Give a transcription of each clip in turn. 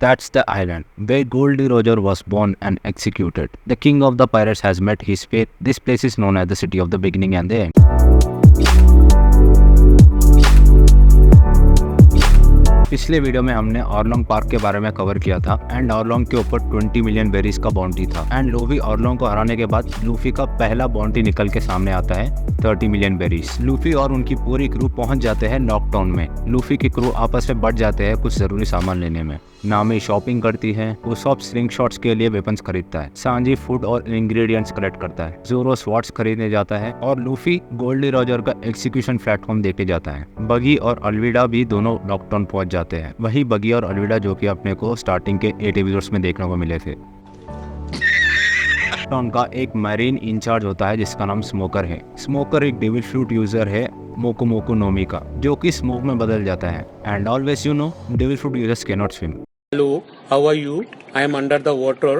That's the island where Goldie Roger was born and executed. The king of the pirates has met his fate. This place is known as the city of the beginning and the end. पिछले video में हमने ऑरलोंग park के बारे में cover किया था and ऑरलोंग के ऊपर 20 मिलियन बेरीज का बाउंटी था एंड लूफी ऑरलोंग को हराने के बाद लूफी का पहला बाउंटी निकल के सामने आता है 30 मिलियन बेरीज। लूफी और उनकी पूरी क्रू पहुंच जाते हैं लॉकडाउन में। लूफी की क्रू आपस में बढ़ जाते हैं कुछ जरूरी सामान लेने में। नामी शॉपिंग करती है, उसॉप स्लिंग शॉट्स के लिए वेपन्स खरीदता है, सांजी फूड और इंग्रेडिएंट्स कलेक्ट करता है, जोरो स्वॉर्ड्स खरीदने जाता है और लूफी गोल्डी रॉजर का एग्जीक्यूशन प्लेटफॉर्म देखने जाता है। बगी और अल्विडा भी दोनों लॉकडाउन पहुंच जाते हैं। वही बगी और अल्विडा जो कि अपने को स्टार्टिंग के 8 एपिसोड्स में देखने को मिले थे। उनका एक मरीन इंचार्ज होता है जिसका नाम स्मोकर है। स्मोकर एक डेविल फ्रूट यूजर है मोको मोको नोमी का, जो कि स्मोक में बदल जाता है and always you know devil fruit users can not swim. Hello, how are you? I am under the water.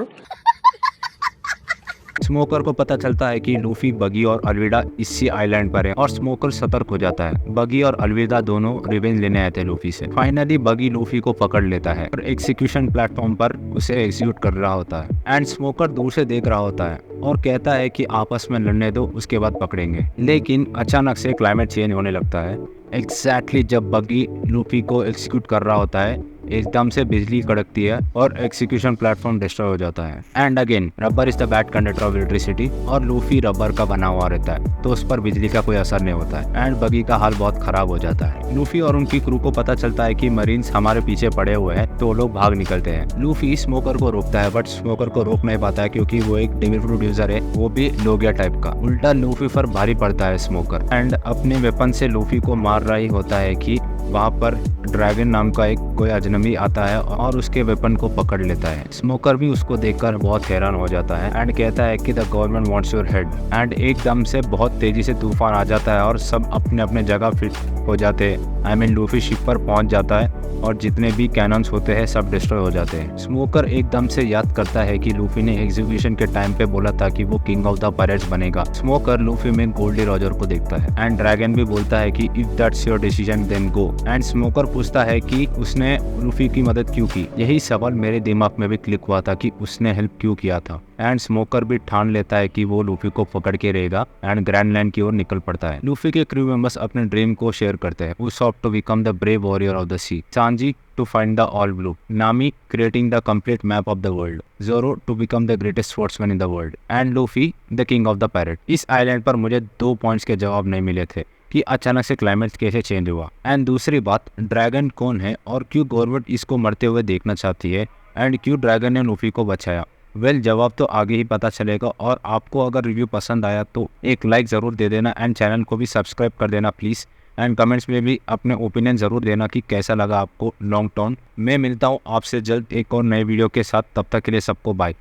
Smoker को पता चलता है कि लूफी, बगी और अल्विडा इसी आइलैंड पर है और स्मोकर सतर्क हो जाता है। बगी और अल्विडा दोनों रिवेंज लेने आए थे लूफी से। फाइनली बगी लूफी को पकड़ लेता है और एग्जीक्यूशन प्लेटफॉर्म पर उसे एग्जीक्यूट कर रहा होता है एंड स्मोकर दूर से देख रहा होता है और कहता है कि आपस में लड़ने दो, उसके बाद पकड़ेंगे। लेकिन अचानक से क्लाइमेट चेंज होने लगता है। एग्जैक्टली जब बगी लूफी को एग्जीक्यूट कर रहा होता है एकदम से बिजली कड़कती है और एग्जीक्यूशन प्लेटफॉर्म डिस्ट्रॉय हो जाता है। And again rubber is the bad conductor of electricity और लूफी रबर का बना हुआ रहता है तो उस पर बिजली का कोई असर नहीं होता है एंड बगी का हाल बहुत खराब हो जाता है। लूफी और उनकी क्रू को पता चलता है कि मरीन्स हमारे पीछे पड़े हुए हैं तो वो लोग भाग निकलते हैं। लूफी स्मोकर को रोकता है बट स्मोकर को रोक नहीं पाता है क्योंकि वो एक डेविल फ्रूट यूजर है, वो भी लोगिया टाइप का। उल्टा लूफी पर भारी पड़ता है स्मोकर एंड अपने वेपन से लूफी को मार रहा ही होता है कि वहाँ पर ड्रैगन नाम का एक कोई अजनबी आता है और उसके वेपन को पकड़ लेता है। स्मोकर भी उसको देखकर बहुत हैरान हो जाता है एंड कहता है कि the government wants your head and एकदम से बहुत तेजी से तूफान आ जाता है और सब अपने अपने जगह फिट हो जाते हैं। लूफी शिप पर पहुंच जाता है और जितने भी कैनन्स होते हैं सब डिस्ट्रॉय हो जाते हैं। स्मोकर एकदम से याद करता है कि लूफी ने एग्जीक्यूशन के टाइम पे बोला था कि वो किंग ऑफ द पायरेट्स बनेगा। स्मोकर लूफी में गोल्डी रॉजर को देखता है एंड ड्रैगन भी बोलता है कि if that's your decision then go. And smoker पूछता है कि उसने लूफी की मदद क्यों की। यही सवाल मेरे दिमाग में भी क्लिक हुआ था कि उसने हेल्प क्यों किया था। एंड स्मोकर भी ठान लेता है कि वो लूफी को पकड़ के रहेगा एंड ग्रैंड लैंड की ओर निकल पड़ता है। लूफी के क्रू मेंबर्स अपने ड्रीम को शेयर करते हैं। Usopp to become the brave warrior of the sea, Sanji to find the all blue, Nami creating the complete map of the world, Zoro to become the greatest swordsman in the world, and Luffy the king of the pirate। इस island पर मुझे 2 points के जवाब नहीं मिले थे कि अचानक से क्लाइमेट कैसे चेंज हुआ एंड दूसरी बात ड्रैगन कौन है और क्यों गवर्नमेंट इसको मरते हुए देखना चाहती है एंड क्यों ड्रैगन ने लूफी को बचाया। जवाब तो आगे ही पता चलेगा और आपको अगर रिव्यू पसंद आया तो एक लाइक ज़रूर दे देना एंड चैनल को भी सब्सक्राइब कर देना प्लीज़ एंड कमेंट्स में भी अपने ओपिनियन ज़रूर देना कि कैसा लगा आपको लॉन्ग टर्न। मैं मिलता हूँ आपसे जल्द एक और नए वीडियो के साथ, तब तक के लिए सबको बाय।